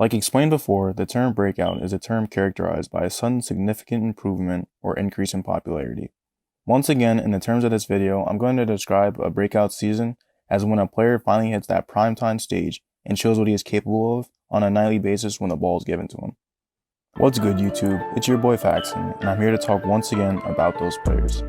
Like explained before, the term breakout is a term characterized by a sudden significant improvement or increase in popularity. Once again, in the terms of this video, I'm going to describe a breakout season as when a player finally hits that primetime stage and shows what he is capable of on a nightly basis when the ball is given to him. What's good, YouTube? It's your boy Faxon, and I'm here to talk once again about those players.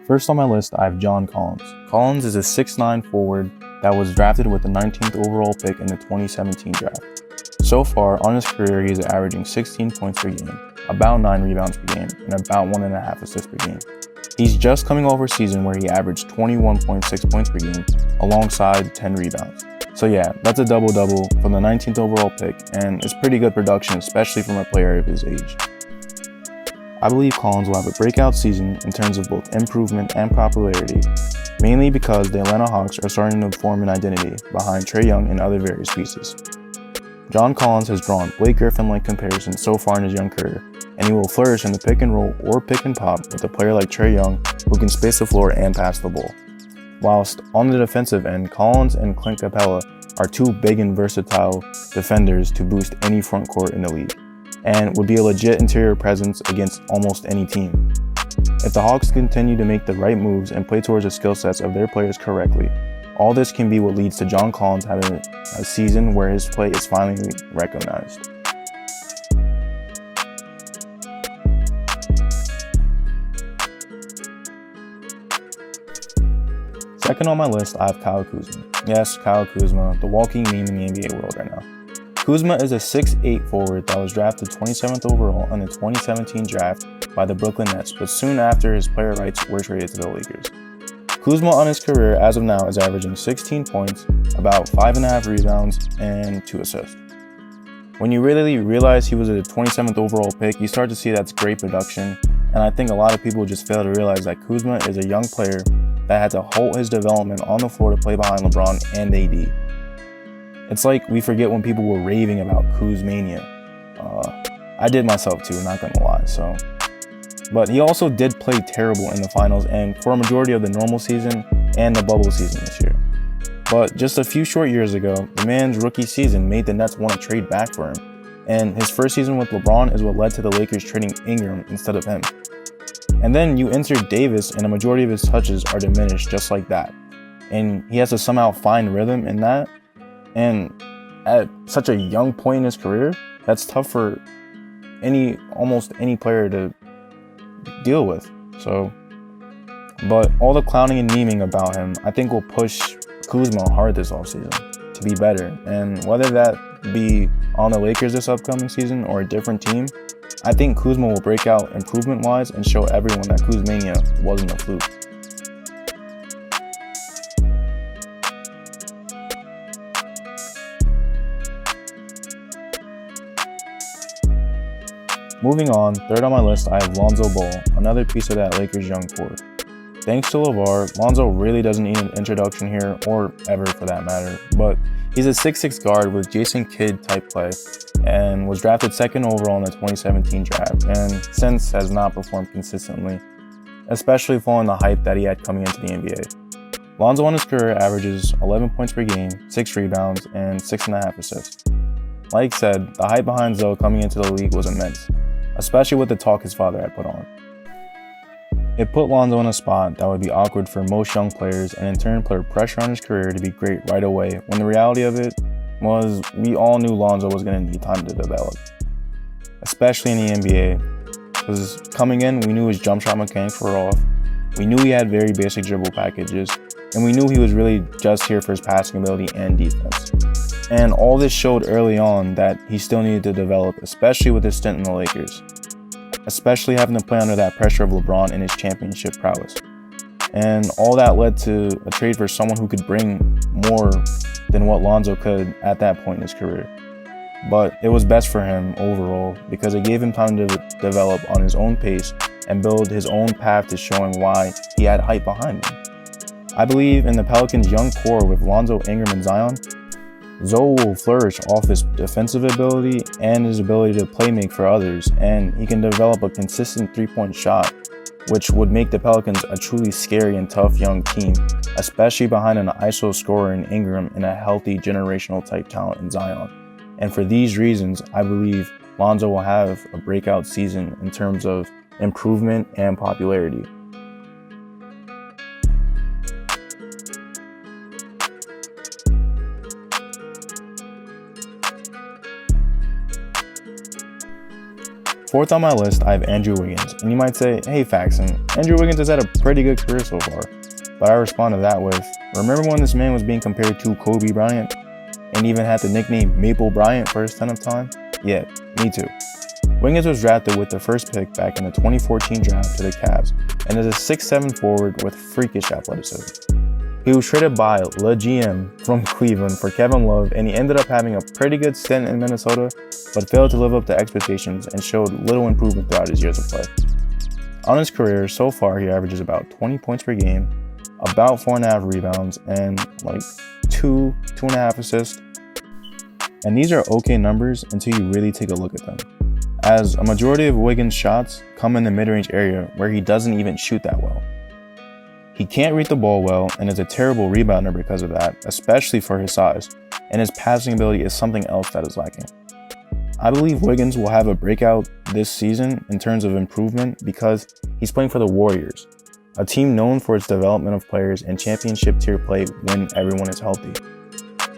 First on my list, I have John Collins. Collins is a 6'9" forward that was drafted with the 19th overall pick in the 2017 draft. So far, on his career, he is averaging 16 points per game, about 9 rebounds per game, and about 1.5 assists per game. He's just coming over a season where he averaged 21.6 points per game, alongside 10 rebounds. So yeah, that's a double-double from the 19th overall pick, and it's pretty good production, especially from a player of his age. I believe Collins will have a breakout season in terms of both improvement and popularity, mainly because the Atlanta Hawks are starting to form an identity behind Trae Young and other various pieces. John Collins has drawn Blake Griffin-like comparisons so far in his young career, and he will flourish in the pick and roll or pick and pop with a player like Trae Young who can space the floor and pass the ball. Whilst on the defensive end, Collins and Clint Capella are two big and versatile defenders to boost any front court in the league, and would be a legit interior presence against almost any team. If the Hawks continue to make the right moves and play towards the skill sets of their players correctly, all this can be what leads to John Collins having a season where his play is finally recognized. Second on my list, I have Kyle Kuzma. Yes, Kyle Kuzma, the walking meme in the NBA world right now. Kuzma is a 6'8" forward that was drafted 27th overall in the 2017 draft by the Brooklyn Nets, but soon after his player rights were traded to the Lakers. Kuzma on his career as of now is averaging 16 points, about 5.5 rebounds, and 2 assists. When you really realize he was a 27th overall pick, you start to see that's great production, and I think a lot of people just fail to realize that Kuzma is a young player that had to halt his development on the floor to play behind LeBron and AD. It's like we forget when people were raving about Kuzmania. I did myself too, not gonna lie. But he also did play terrible in the finals and for a majority of the normal season and the bubble season this year. But just a few short years ago, the man's rookie season made the Nets want to trade back for him. And his first season with LeBron is what led to the Lakers trading Ingram instead of him. And then you insert Davis and a majority of his touches are diminished just like that. And he has to somehow find rhythm in that. And at such a young point in his career, that's tough for almost any player to deal with. But all the clowning and memeing about him, I think will push Kuzma hard this offseason to be better. And whether that be on the Lakers this upcoming season or a different team, I think Kuzma will break out improvement-wise and show everyone that Kuzmania wasn't a fluke. Moving on, third on my list, I have Lonzo Ball, another piece of that Lakers young core. Thanks to LeVar, Lonzo really doesn't need an introduction here, or ever for that matter, but he's a 6'6" guard with Jason Kidd type play, and was drafted second overall in the 2017 draft, and since has not performed consistently, especially following the hype that he had coming into the NBA. Lonzo on his career averages 11 points per game, 6 rebounds, and 6.5 assists. Like said, the hype behind Zoe coming into the league was immense, especially with the talk his father had put on. It put Lonzo in a spot that would be awkward for most young players and in turn put pressure on his career to be great right away, when the reality of it was we all knew Lonzo was going to need time to develop, especially in the NBA, because coming in we knew his jump shot mechanics were off, we knew he had very basic dribble packages, and we knew he was really just here for his passing ability and defense. And all this showed early on that he still needed to develop, especially with his stint in the Lakers, especially having to play under that pressure of LeBron and his championship prowess. And all that led to a trade for someone who could bring more than what Lonzo could at that point in his career. But it was best for him overall because it gave him time to develop on his own pace and build his own path to showing why he had hype behind him. I believe in the Pelicans' young core with Lonzo, Ingram, and Zion, Zoe will flourish off his defensive ability and his ability to play make for others, and he can develop a consistent three-point shot which would make the Pelicans a truly scary and tough young team, especially behind an ISO scorer in Ingram and a healthy generational type talent in Zion. And for these reasons, I believe Lonzo will have a breakout season in terms of improvement and popularity. Fourth on my list, I have Andrew Wiggins. And you might say, hey Faxon, Andrew Wiggins has had a pretty good career so far. But I respond to that with, remember when this man was being compared to Kobe Bryant and even had the nickname Maple Bryant for his 10th time? Yeah, me too. Wiggins was drafted with the first pick back in the 2014 draft to the Cavs and is a 6'7" forward with freakish athleticism. He was traded by Le GM from Cleveland for Kevin Love, and he ended up having a pretty good stint in Minnesota, but failed to live up to expectations and showed little improvement throughout his years of play. On his career, so far he averages about 20 points per game, about 4.5 rebounds, and like 2.5 assists. And these are okay numbers until you really take a look at them, as a majority of Wiggins' shots come in the mid-range area where he doesn't even shoot that well. He can't read the ball well and is a terrible rebounder because of that, especially for his size, and his passing ability is something else that is lacking. I believe Wiggins will have a breakout this season in terms of improvement because he's playing for the Warriors, a team known for its development of players and championship tier play when everyone is healthy.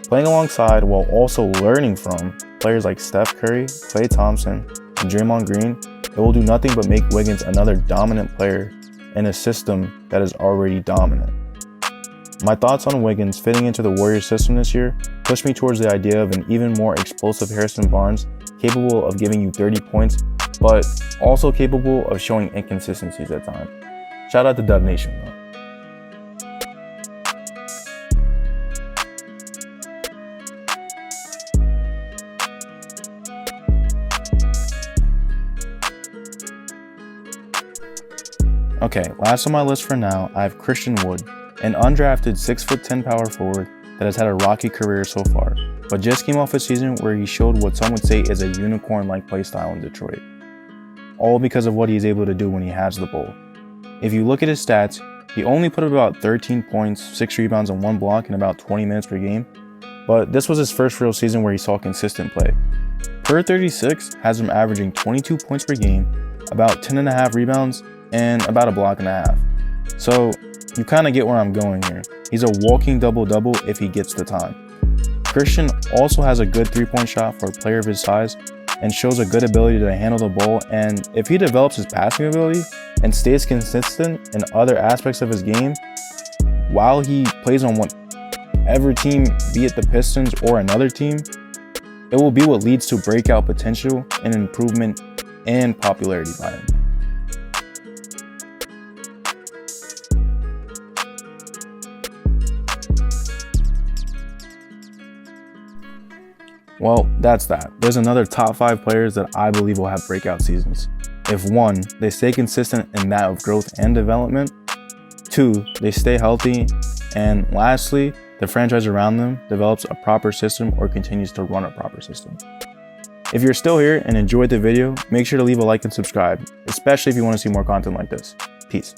Playing alongside while also learning from players like Steph Curry, Klay Thompson, and Draymond Green, it will do nothing but make Wiggins another dominant player in a system that is already dominant. My thoughts on Wiggins fitting into the Warriors system this year push me towards the idea of an even more explosive Harrison Barnes, capable of giving you 30 points, but also capable of showing inconsistencies at times. Shout out to Dub Nation though. Okay, last on my list for now, I have Christian Wood, an undrafted 6'10" power forward that has had a rocky career so far, but just came off a season where he showed what some would say is a unicorn-like playstyle in Detroit. All because of what he's able to do when he has the ball. If you look at his stats, he only put up about 13 points, 6 rebounds, and 1 block in about 20 minutes per game, but this was his first real season where he saw consistent play. Per 36 has him averaging 22 points per game, about 10.5 rebounds, and about a block and a half. So you kind of get where I'm going here. He's a walking double-double if he gets the time. Christian also has a good 3-point shot for a player of his size and shows a good ability to handle the ball, and if he develops his passing ability and stays consistent in other aspects of his game while he plays on whatever team, be it the Pistons or another team, it will be what leads to breakout potential and improvement and popularity by him. Well, that's that. There's another top 5 players that I believe will have breakout seasons. If 1, they stay consistent in that of growth and development, 2, they stay healthy, and lastly, the franchise around them develops a proper system or continues to run a proper system. If you're still here and enjoyed the video, make sure to leave a like and subscribe, especially if you want to see more content like this. Peace.